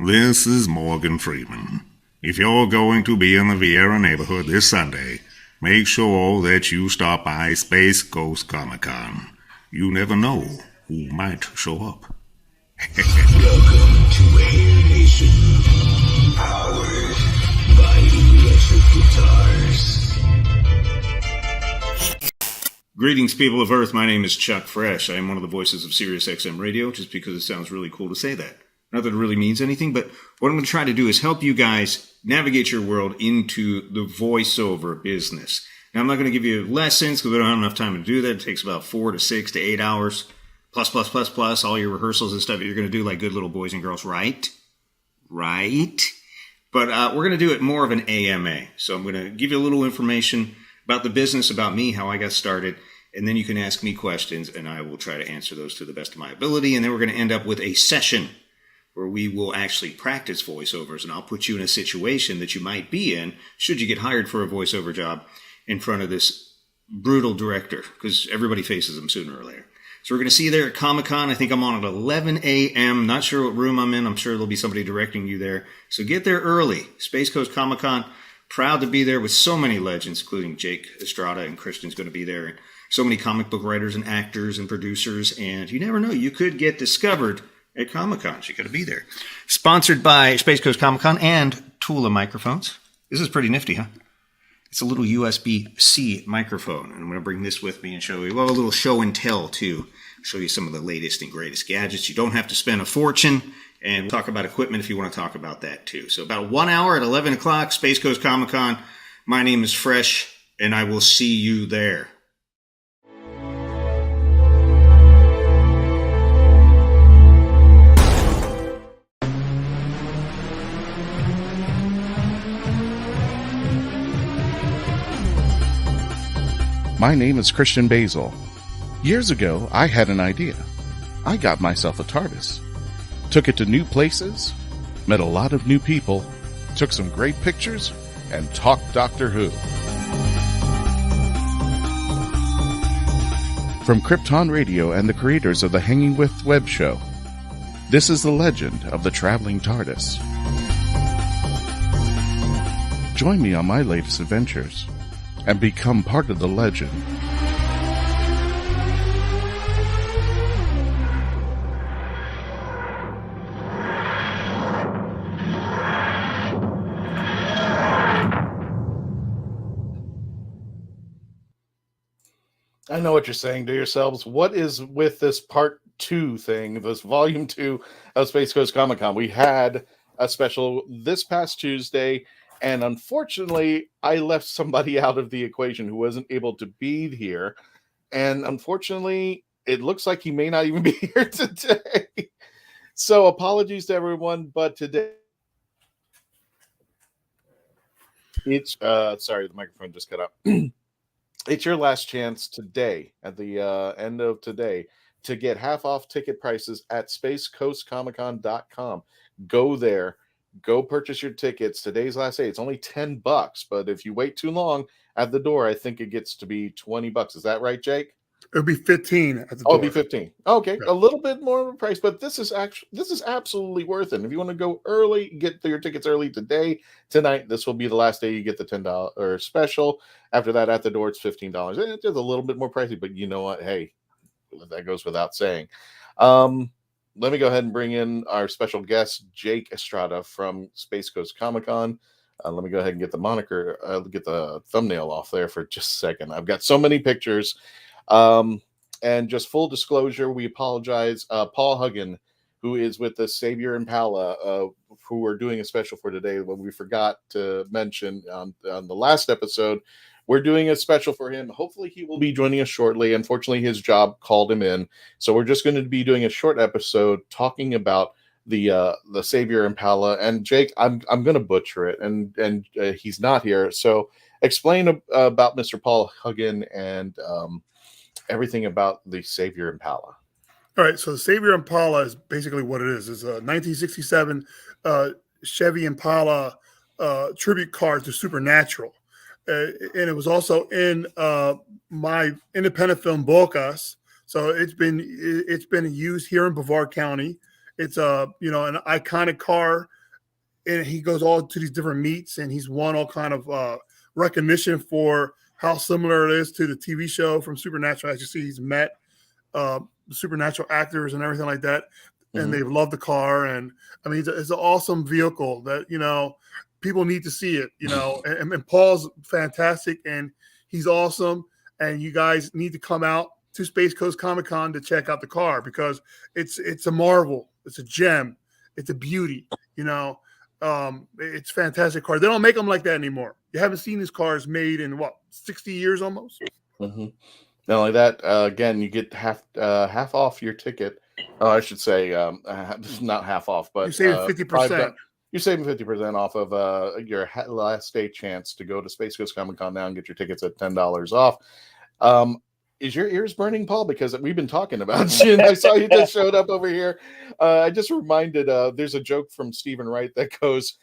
This is Morgan Freeman. If you're going to be in the Viera neighborhood this Sunday, make sure that you stop by Space Coast Comic-Con. You never know who might show up. Welcome to Hair Nation, powered by electric guitars. Greetings, people of Earth. My name is Chuck Fresh. I am one of the voices of SiriusXM Radio, just because it sounds really cool to say that. Not that it really means anything, but what I'm going to try to do is help you guys navigate your world into the voiceover business. Now, I'm not going to give you lessons because we don't have enough time to do that. It takes about 4 to 6 to 8 hours, plus, all your rehearsals and stuff that you're going to do like good little boys and girls, right? Right? But we're going to do it more of an AMA. So I'm going to give you a little information about the business, about me, how I got started, and then you can ask me questions, and I will try to answer those to the best of my ability. And then we're going to end up with a session where we will actually practice voiceovers, and I'll put you in a situation that you might be in should you get hired for a voiceover job in front of this brutal director, because everybody faces them sooner or later. So we're going to see you there at Comic-Con. I think I'm on at 11 a.m. Not sure what room I'm in. I'm sure there'll be somebody directing you there. So get there early. Space Coast Comic-Con. Proud to be there with so many legends, including Jake Estrada and Christian's going to be there. And so many comic book writers and actors and producers. And you never know, you could get discovered at Comic-Con. So you got to be there. Sponsored by Space Coast Comic-Con and Tula Microphones. This is pretty nifty, huh? It's a little USB-C microphone. And I'm going to bring this with me and show you. We'll have a little show and tell, too. Show you some of the latest and greatest gadgets. You don't have to spend a fortune. And we'll talk about equipment if you want to talk about that, too. So about 1 hour at 11 o'clock, Space Coast Comic-Con. My name is Fresh, and I will see you there. My name is Christian Basil. Years ago, I had an idea. I got myself a TARDIS. Took it to new places, met a lot of new people, took some great pictures, and talked Doctor Who. From Krypton Radio and the creators of the Hanging With web show, this is the legend of the Traveling TARDIS. Join me on my latest adventures and become part of the legend. I know what you're saying to yourselves. What is with this part 2 thing, this volume 2 of Space Coast Comic-Con? We had a special this past Tuesday, and unfortunately, I left somebody out of the equation who wasn't able to be here. And unfortunately, it looks like he may not even be here today. So apologies to everyone, but today it's sorry, the microphone just cut out. It's your last chance today, at the end of today, to get half off ticket prices at spacecoastcomiccon.com. Go there. Go purchase your tickets. Today's last day. It's only $10, but if you wait too long at the door, I think it gets to be $20. Is that right, Jake? It'll be 15 at the door. Oh, it'll be 15. Okay, Yeah. A little bit more of a price, but this is absolutely worth it. If you want to go early, get your tickets early today, tonight. This will be the last day you get the $10 special. After that, at the door, it's $15. It's just a little bit more pricey, but you know what? Hey, that goes without saying. Let me go ahead and bring in our special guest, Jake Estrada from Space Coast Comic-Con. Let me go ahead and get the thumbnail off there for just a second. I've got so many pictures. And just full disclosure, we apologize. Paul Huggin, who is with the Savior Impala, who are doing a special for today, what we forgot to mention on the last episode, we're doing a special for him. Hopefully he will be joining us shortly. Unfortunately, his job called him in. So we're just going to be doing a short episode talking about the Savior Impala. And Jake, I'm going to butcher it, and he's not here. So explain about Mr. Paul Huggin and everything about the Savior Impala. All right, so the Savior Impala is basically what it is. It's a 1967 Chevy Impala tribute car to Supernatural. And it was also in my independent film BOCAS. So it's been used here in Brevard County. It's an iconic car and he goes all to these different meets, and he's won all kind of recognition for how similar it is to the TV show from Supernatural. As you see, he's met Supernatural actors and everything like that, and they've loved the car. And I mean, it's an awesome vehicle that, you know, people need to see it, you know, and Paul's fantastic, and he's awesome. And you guys need to come out to Space Coast Comic-Con to check out the car, because it's a marvel. It's a gem. It's a beauty, you know. It's a fantastic car. They don't make them like that anymore. You haven't seen these cars made in 60 years almost. Not only that, again, you get half off your ticket. Oh, I should say, not half off, but you save 50%. You're saving 50% off of your last day chance to go to Space Coast Comic-Con now and get your tickets at $10 off. Is your ears burning, Paul? Because we've been talking about you, and I saw you just showed up over here. I just reminded, there's a joke from Stephen Wright that goes,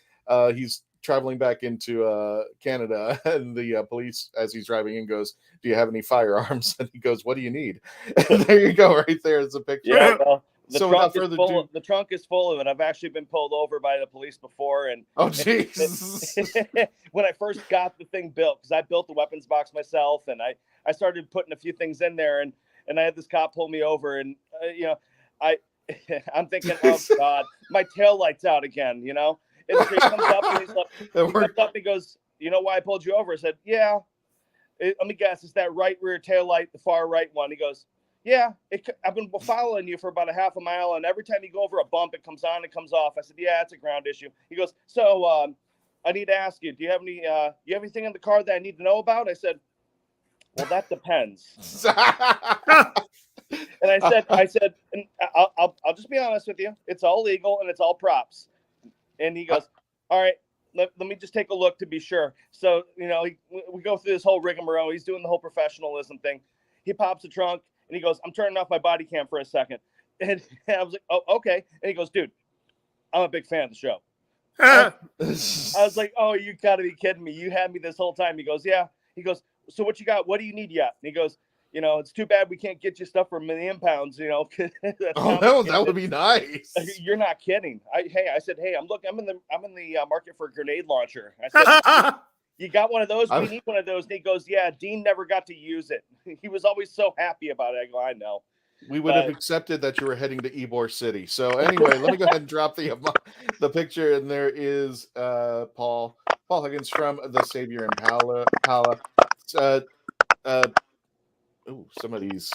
he's traveling back into Canada, and the police, as he's driving in, goes, "Do you have any firearms?" And he goes, "What do you need?" There you go, right there is a picture. Yeah, well, So without further ado, the trunk is full of it. I've actually been pulled over by the police before, and oh jeez. When I first got the thing built, because I built the weapons box myself, and I started putting a few things in there, and I had this cop pull me over, and you know, I'm thinking, oh God, my tail light's out again, you know. And so he comes up and he goes, "You know why I pulled you over?" I said, "Yeah." Let me guess, it's that right rear tail light, the far right one. He goes, "Yeah, I've been following you for about a half a mile, and every time you go over a bump, it comes on and comes off." I said, "Yeah, it's a ground issue." He goes, "So I need to ask you, do you have anything in the car that I need to know about?" I said, "Well, that depends." And I said, and I'll just be honest with you. It's all legal and it's all props. And he goes, "All right, let me just take a look to be sure." So, you know, we go through this whole rigmarole. He's doing the whole professionalism thing. He pops the trunk and he goes, "I'm turning off my body cam for a second." And I was like, "Oh, okay." And he goes, "Dude, I'm a big fan of the show." I was like, "Oh, you got to be kidding me. You had me this whole time." He goes, "Yeah." He goes, "So what you got? What do you need yet?" And he goes, "You know, it's too bad we can't get you stuff for $1 million, you know." That would be nice. You're not kidding. I said, "Hey, I'm in the market for a grenade launcher." I said, "You got one of those? We need one of those." And he goes, "Yeah, Dean never got to use it. He was always so happy about it." I go, "I know." We would have accepted that you were heading to Ybor City. So anyway, let me go ahead and drop the picture, and there is Paul Huggins from the Savior Impala. Some of these.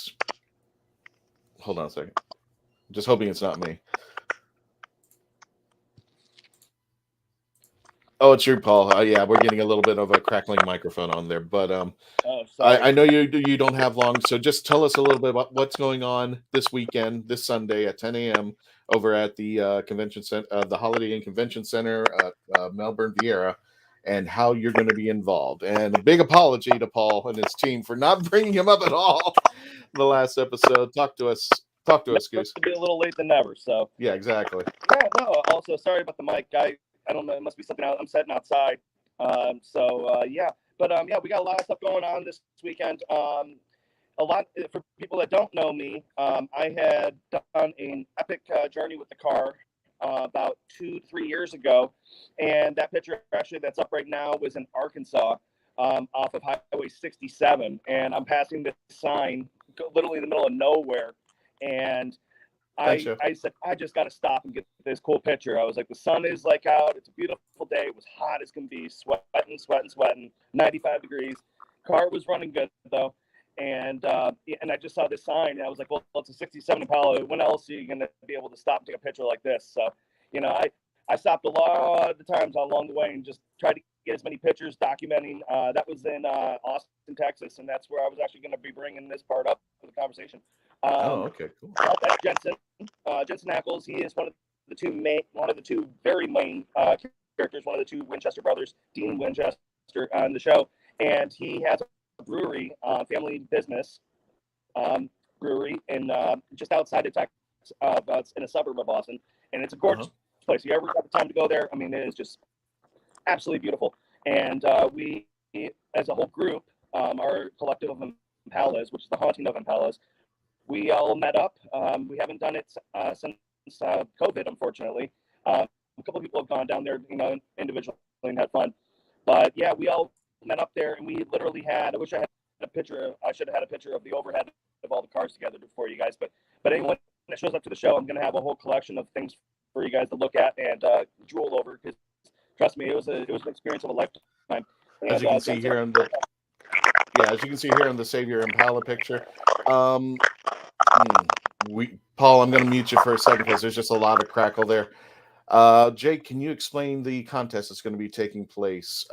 Hold on a second. Just hoping it's not me. Oh, it's you, Paul. Yeah, we're getting a little bit of a crackling microphone on there, but I know you don't have long, so just tell us a little bit about what's going on this weekend, this Sunday at 10 a.m. over at the convention center, the Holiday Inn Convention Center, Melbourne-Viera, and how you're going to be involved. And a big apology to Paul and his team for not bringing him up at all the last episode. Talk to us, Goose. To be a little late than never. So yeah, exactly. Yeah, no. Also, sorry about the mic, guy. I don't know. It must be something out. I'm sitting outside. Yeah. But yeah, we got a lot of stuff going on this weekend. A lot for people that don't know me. I had done an epic journey with the car about 2-3 years ago, and that picture actually that's up right now was in Arkansas, off of Highway 67, and I'm passing this sign literally in the middle of nowhere, and I said, I just got to stop and get this cool picture. I was like, the sun is like out. It's a beautiful day. It was hot as can be, sweating, 95 degrees. Car was running good though. And I just saw this sign and I was like, well, it's a 67 Impala. When else are you going to be able to stop and take a picture like this? So, you know, I stopped a lot of the times along the way and just tried to get as many pictures documenting. That was in Austin, Texas. And that's where I was actually going to be bringing this part up for the conversation. Okay, cool. That's Jensen Ackles. He is one of the two very main characters, one of the two Winchester brothers, Dean Winchester, on the show. And he has a brewery, family business brewery, in just outside of Texas, it's in a suburb of Boston. And it's a gorgeous place. If you ever got the time to go there, I mean, it is just absolutely beautiful. And we, as a whole group, our collective of Impalas, which is the Haunting of Impalas, we all met up. We haven't done it since COVID, unfortunately. a couple of people have gone down there, individually and had fun. But yeah, we all met up there, and we literally had. I wish I had a picture. I should have had a picture of the overhead of all the cars together for you guys. But anyone that shows up to the show, I'm going to have a whole collection of things for you guys to look at and drool over. Because trust me, it was an experience of a lifetime. And, as you can see here on the Savior Impala picture. Paul, I'm going to mute you for a second because there's just a lot of crackle there. Jake, can you explain the contest that's going to be taking place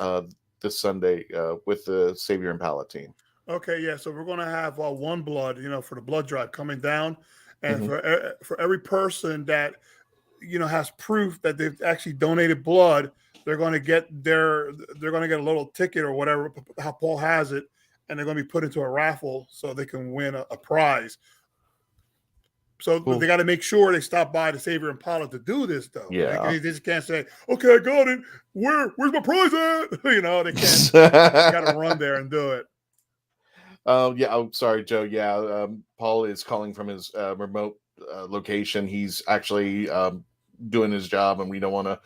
this Sunday with the Savior Impala team? Okay, yeah. So we're going to have one blood, for the blood drive coming down, and for every person that has proof that they've actually donated blood, they're going to get a little ticket or whatever, how Paul has it, and they're going to be put into a raffle so they can win a prize. So They got to make sure they stop by the Savior Impala to do this, though. Yeah, they just can't say, "Okay, I got it. Where's my prize at?" They can't. They got to run there and do it. I'm sorry, Joe. Yeah, Paul is calling from his remote location. He's actually doing his job, and we don't want to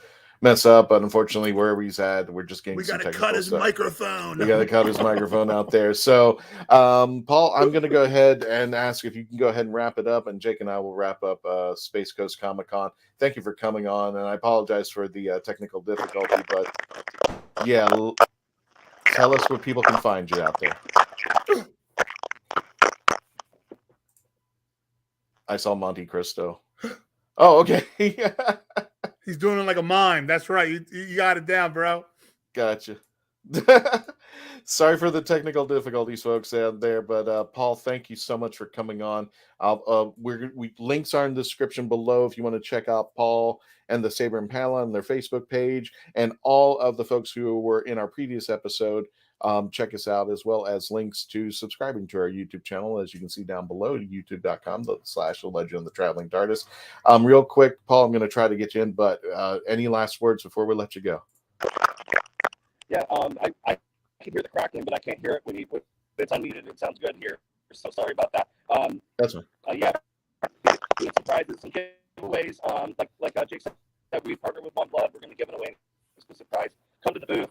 mess up. But unfortunately, wherever he's at, we're just getting. We got to cut his microphone. We got to cut his microphone out there. So, Paul, I'm going to go ahead and ask if you can go ahead and wrap it up, and Jake and I will wrap up Space Coast Comic-Con. Thank you for coming on, and I apologize for the technical difficulty, but yeah, tell us where people can find you out there. I saw Monte Cristo. Oh, okay. He's doing it like a mime. That's right. You got it down, bro. Gotcha. Sorry for the technical difficulties, folks, out there. But Paul, thank you so much for coming on. Links are in the description below if you want to check out Paul and the Savior Impala on their Facebook page, and all of the folks who were in our previous episode. Check us out, as well as links to subscribing to our YouTube channel, as you can see down below, youtube.com/The Legend of the Traveling TARDIS. Real quick, Paul, I'm going to try to get you in, but any last words before we let you go? Yeah, I can hear the crackling, but I can't hear it when it's unmuted. It sounds good here. So sorry about that. That's fine. Yeah, surprises, some giveaways. Like Jake said, we partnered with One Blood. We're going to give it away as a exclusive prize. Come to the booth.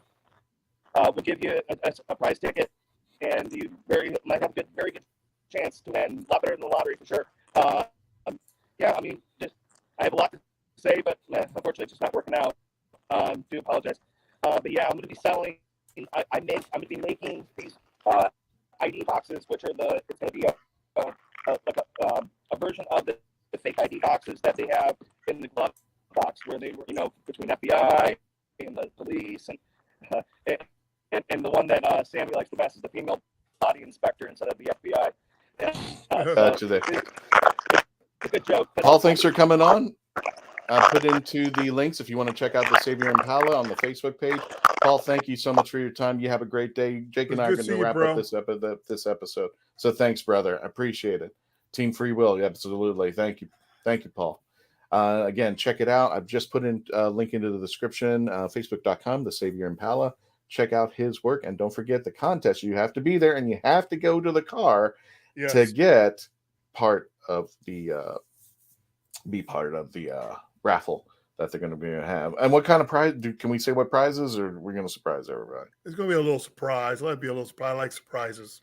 We'll give you a prize ticket, and you might have a very good chance to win. A lot better than the lottery for sure. Yeah, I mean, I have a lot to say, but unfortunately, it's just not working out. Do apologize. But yeah, I'm going to be selling. I'm going to be making these ID boxes, which are it's going to be a version of the fake ID boxes that they have in the glove box, where they were, between FBI and the police and the one that Sammy likes the best is the female body inspector instead of the FBI. Gotcha there. It's a good joke. Paul, thanks for coming on. Put into the links if you want to check out the Savior Impala on the Facebook page. Paul, thank you so much for your time. You have a great day. Jake and I are going to wrap up this episode. So thanks, brother. I appreciate it. Team Free Will, absolutely. Thank you, Paul. Again, check it out. I've just put in a link into the description. Facebook.com, the Savior Impala. Check out his work, and don't forget the contest. You have to be there, and you have to go to the car to get part of the raffle that they're going to be have. And what kind of prize? Can we say what prizes, or are we going to surprise everybody? It's going to be a little surprise. Let it be a little surprise. I like surprises.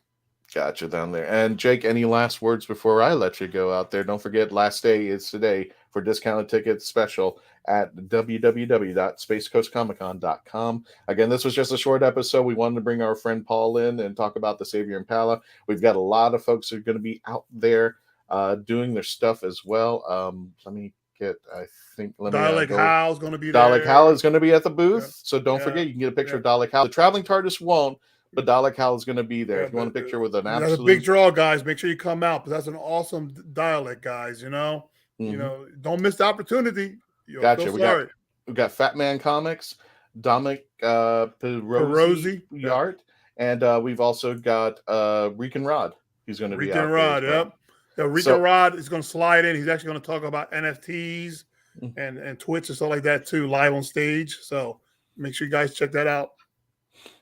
Gotcha down there. And Jake, any last words before I let you go out there? Don't forget, last day is today for discounted tickets special at www.spacecoastcomiccon.com. Again, this was just a short episode. We wanted to bring our friend Paul in and talk about the Savior Impala. We've got a lot of folks who are going to be out there doing their stuff as well. Dalek Hal is going to be there. Dalek Hal is going to be at the booth. Yeah. So don't forget, you can get a picture of Dalek Hal. The Traveling TARDIS won't, but Dalek Hal is going to be there. If you want a picture with an absolute... That's a big draw, guys. Make sure you come out, but that's an awesome Dalek, guys, don't miss the opportunite. Gotcha. We got FATMAN Comics, DOMINIC, PIROZZI art, and we've also got Reek and Rod. He's going to be out there. Rod, yep. Rico Rod is going to slide in. He's actually going to talk about NFTs and Twitch and stuff like that too, live on stage. So make sure you guys check that out.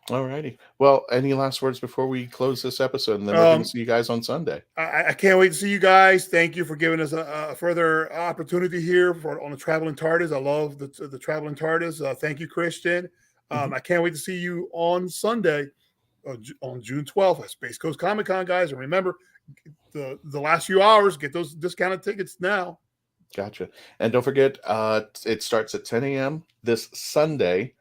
Alrighty. Well, any last words before we close this episode? And then we're going to see you guys on Sunday. I can't wait to see you guys. Thank you for giving us a further opportunity here on the Traveling TARDIS. I love the Traveling TARDIS. Thank you, Christian. I can't wait to see you on Sunday, on June 12th at Space Coast Comic Con, guys. And remember, the last few hours, get those discounted tickets now. Gotcha. And don't forget, it starts at 10 a.m. this Sunday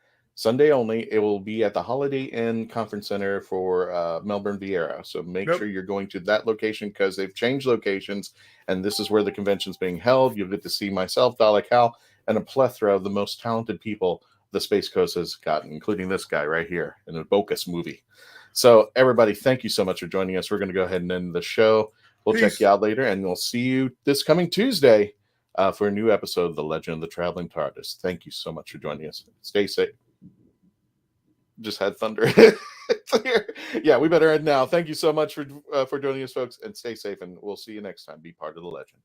only. It will be at the Holiday Inn Conference Center for Melbourne-Viera. So make sure you're going to that location because they've changed locations, and this is where the convention's being held. You'll get to see myself, Dalek Hal, and a plethora of the most talented people the Space Coast has gotten, including this guy right here in a BOCAS movie. So everybody, thank you so much for joining us. We're going to go ahead and end the show. We'll check you out later, and we'll see you this coming Tuesday for a new episode of The Legend of the Traveling TARDIS. Thank you so much for joining us. Stay safe. Just had thunder. Yeah, we better end now. Thank you so much for joining us, folks, and stay safe, and we'll see you next time. Be part of the legend.